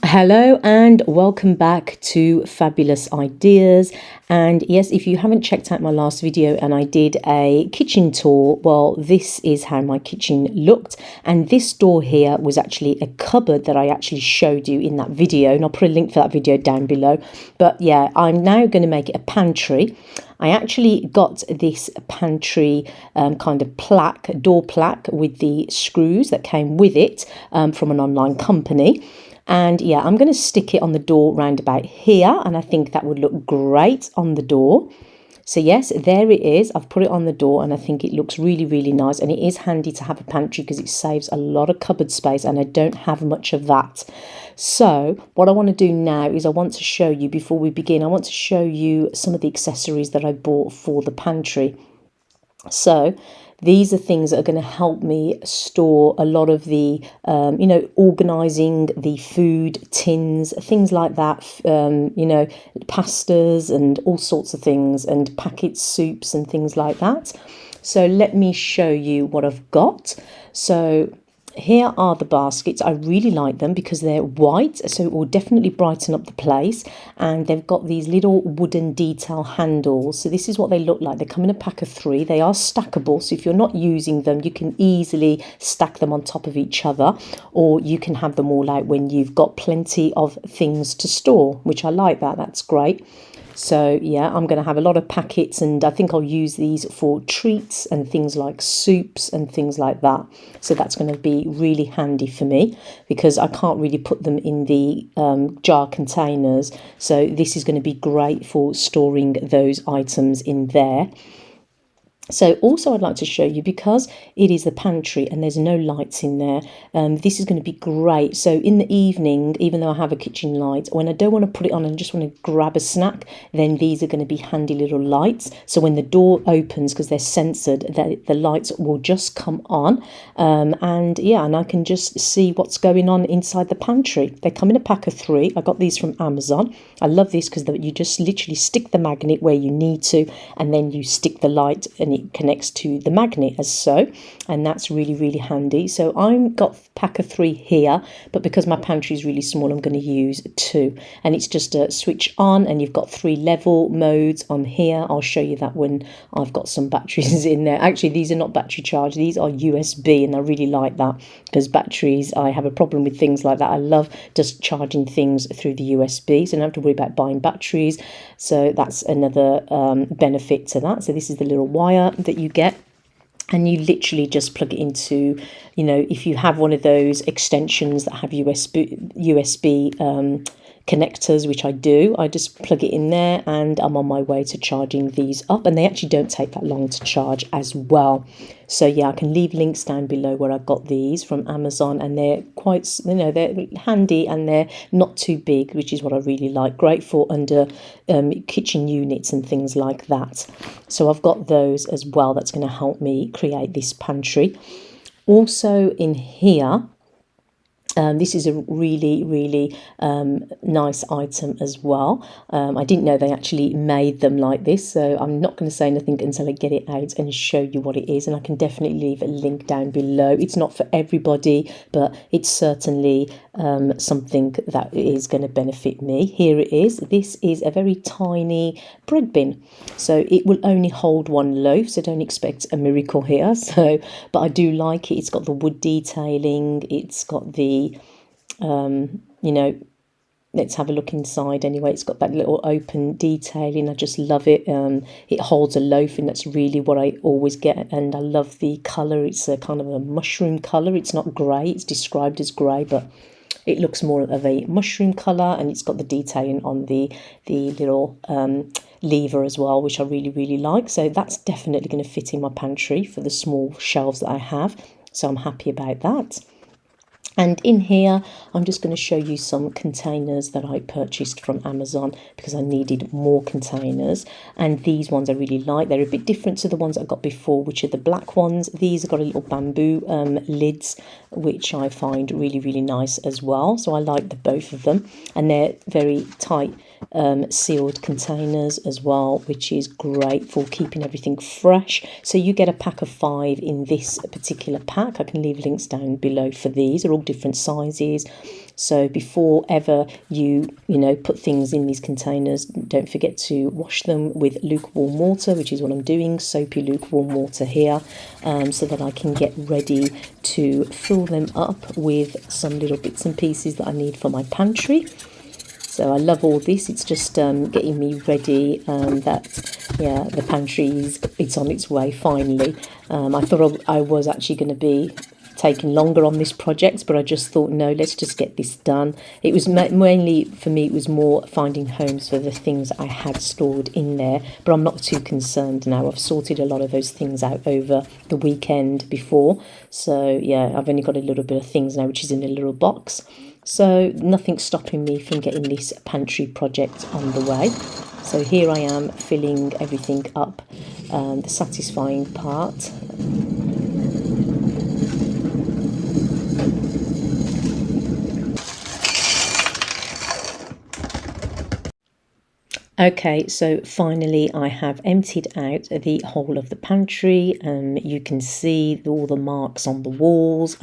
Hello and welcome back to Fabulous Ideas. And yes, if you haven't checked out my last video and I did a kitchen tour, well, this is how my kitchen looked. And this door here was actually a cupboard that I actually showed you in that video, and I'll put a link for that video down below. But yeah, I'm now going to make it a pantry. I actually got this pantry kind of plaque, door plaque with the screws that came with it from an online company. And yeah, I'm going to stick it on the door round about here, and I think that would look great on the door. So yes, there it is. I've put it on the door and I think it looks really, really nice. And it is handy to have a pantry because it saves a lot of cupboard space, and I don't have much of that. So what I want to do now is I want to show you, before we begin, I want to show you some of the accessories that I bought for the pantry. So these are things that are going to help me store a lot of the, organising the food tins, things like that, pastas and all sorts of things, and packet soups and things like that. So let me show you what I've got. So here are the baskets. I really like them because they're white, so it will definitely brighten up the place. And they've got these little wooden detail handles. So this is what they look like. They come in a pack of 3. They are stackable, so if you're not using them, you can easily stack them on top of each other, or you can have them all out when you've got plenty of things to store, which I like that. That's great. So yeah, I'm going to have a lot of packets, and I think I'll use these for treats and things like soups and things like that. So that's going to be really handy for me because I can't really put them in the jar containers. So this is going to be great for storing those items in there. So also I'd like to show you, because it is the pantry and there's no lights in there, this is going to be great. So in the evening, even though I have a kitchen light, when I don't want to put it on and just want to grab a snack, then these are going to be handy little lights. So when the door opens, because they're censored, the lights will just come on. And I can just see what's going on inside the pantry. They come in a pack of 3. I got these from Amazon. I love this because you just literally stick the magnet where you need to, and then you stick the light and it connects to the magnet as so, and that's really, really handy. So I've got a pack of 3 here, but because my pantry is really small, I'm going to use 2, and it's just a switch on, and you've got 3 level modes on here. I'll show you that when I've got some batteries in there. Actually, these are not battery charged, these are USB, and I really like that because batteries, I have a problem with things like that. I love just charging things through the USB, so I don't have to worry about buying batteries. So that's another benefit to that. So this is the little wire that you get, and you literally just plug it into, if you have one of those extensions that have USB connectors, which I do, I just plug it in there and I'm on my way to charging these up, and they actually don't take that long to charge as well. So yeah, I can leave links down below where I got these from Amazon, and they're quite, they're handy and they're not too big, which is what I really like. Great for under kitchen units and things like that. So I've got those as well. That's going to help me create this pantry. Also in here, this is a really, really nice item as well. I didn't know they actually made them like this, so I'm not going to say anything until I get it out and show you what it is, and I can definitely leave a link down below. It's not for everybody, but it's certainly something that is going to benefit me. Here it is. This is a very tiny bread bin, so it will only hold 1 loaf, so don't expect a miracle here. So, but I do like it. It's got the wood detailing, it's got the let's have a look inside anyway. It's got that little open detailing. I just love it. It holds a loaf, and that's really what I always get. And I love the colour. It's a kind of a mushroom colour. It's not grey. It's described as grey, but it looks more of a mushroom colour, and it's got the detailing on the little lever as well, which I really, really like. So that's definitely going to fit in my pantry for the small shelves that I have. So I'm happy about that. And in here, I'm just going to show you some containers that I purchased from Amazon because I needed more containers. And these ones I really like. They're a bit different to the ones I got before, which are the black ones. These have got a little bamboo lids, which I find really, really nice as well. So I like both of them. And they're very tight sealed containers as well, which is great for keeping everything fresh. So you get a pack of 5 in this particular pack. I can leave links down below for these. They're all different sizes. So before ever you put things in these containers, don't forget to wash them with lukewarm water, which is what I'm doing, soapy lukewarm water here, so that I can get ready to fill them up with some little bits and pieces that I need for my pantry. So I love all this. It's just getting me ready that, the pantry it's on its way finally. I thought I was actually going to be taking longer on this project, but I just thought, no, let's just get this done. It was mainly, for me, it was more finding homes for the things I had stored in there, but I'm not too concerned now. I've sorted a lot of those things out over the weekend before. So yeah, I've only got a little bit of things now, which is in a little box. So nothing's stopping me from getting this pantry project on the way. So here I am filling everything up, the satisfying part. Okay, so finally I have emptied out the whole of the pantry. You can see all the marks on the walls.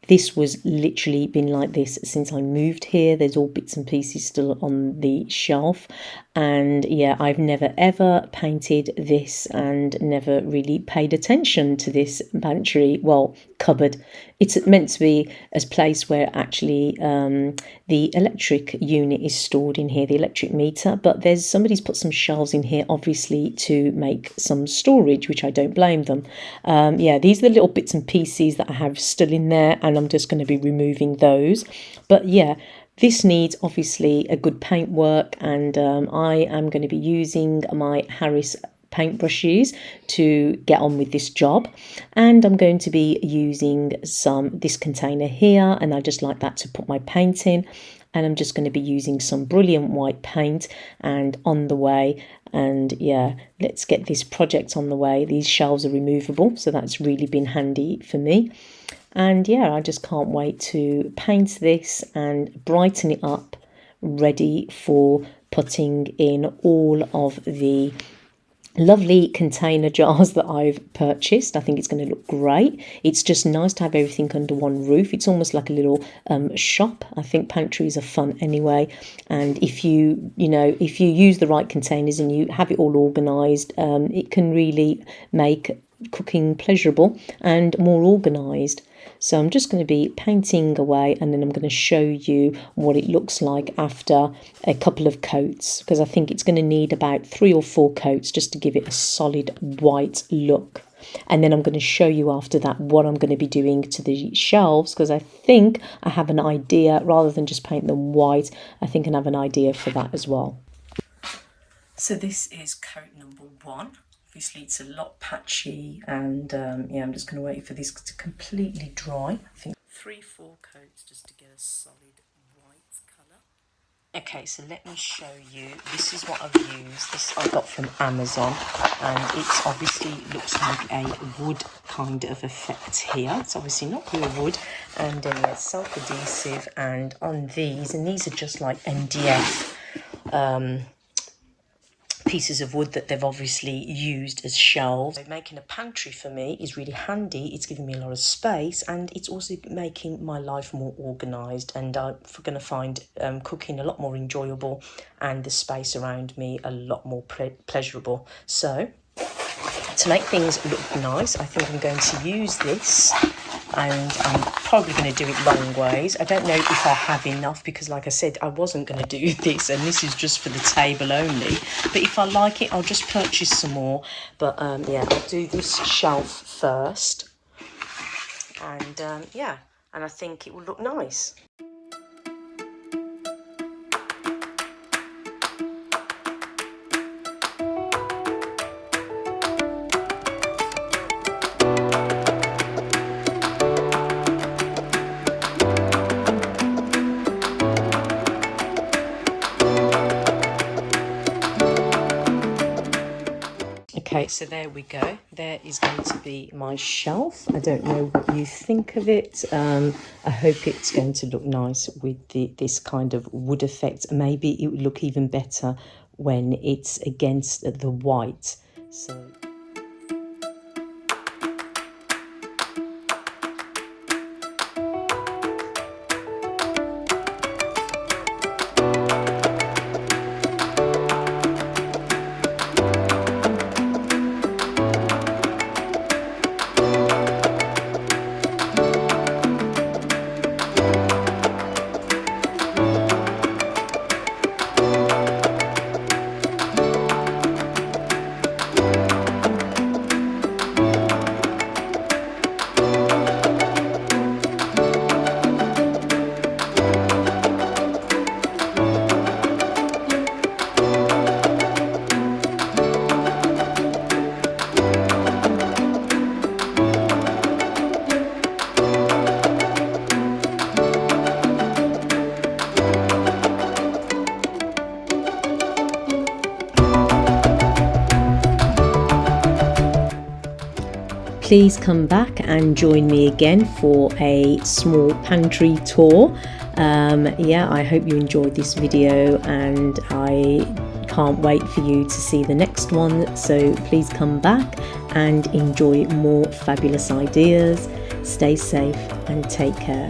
This was literally been like this since I moved here. There's all bits and pieces still on the shelf. And yeah, I've never ever painted this and never really paid attention to this pantry, well, cupboard. It's meant to be a place where actually the electric unit is stored in here, the electric meter, but somebody's put some shelves in here obviously to make some storage, which I don't blame them. Yeah, these are the little bits and pieces that I have still in there, and I'm just going to be removing those. But yeah, this needs obviously a good paintwork, and I am going to be using my Harris paintbrushes to get on with this job, and I'm going to be using this container here, and I just like that to put my paint in, and I'm just going to be using some brilliant white paint and on the way. And yeah, let's get this project on the way. These shelves are removable, so that's really been handy for me. And yeah, I just can't wait to paint this and brighten it up, ready for putting in all of the lovely container jars that I've purchased. I think it's going to look great. It's just nice to have everything under one roof. It's almost like a little shop. I think pantries are fun anyway, and if you use the right containers and you have it all organized, it can really make cooking pleasurable and more organized. So I'm just going to be painting away, and then I'm going to show you what it looks like after a couple of coats, because I think it's going to need about 3 or 4 coats just to give it a solid white look. And then I'm going to show you after that what I'm going to be doing to the shelves, because I think I have an idea. Rather than just paint them white, I think I have an idea for that as well. So this is coat number 1. Obviously it's a lot patchy, and yeah, I'm just going to wait for this to completely dry. I think 3-4 coats just to get a solid white colour. Okay, so let me show you. This is what I've used. This I got from Amazon, and it's obviously looks like a wood kind of effect here. It's obviously not real wood, and it's self-adhesive, and on these, and these are just like MDF pieces of wood that they've obviously used as shelves. So making a pantry for me is really handy. It's giving me a lot of space, and it's also making my life more organised, and I'm going to find cooking a lot more enjoyable and the space around me a lot more pleasurable. So to make things look nice, I think I'm going to use this, and I'm probably going to do it long ways. I don't know if I have enough, because like I said, I wasn't going to do this, and this is just for the table only. But if I like it, I'll just purchase some more. But yeah, I'll do this shelf first, and yeah, and I think it will look nice. Okay, so there we go. There is going to be my shelf. I don't know what you think of it. I hope it's going to look nice with this kind of wood effect. Maybe it would look even better when it's against the white. So please come back and join me again for a small pantry tour. Yeah, I hope you enjoyed this video, and I can't wait for you to see the next one. So please come back and enjoy more fabulous ideas. Stay safe and take care.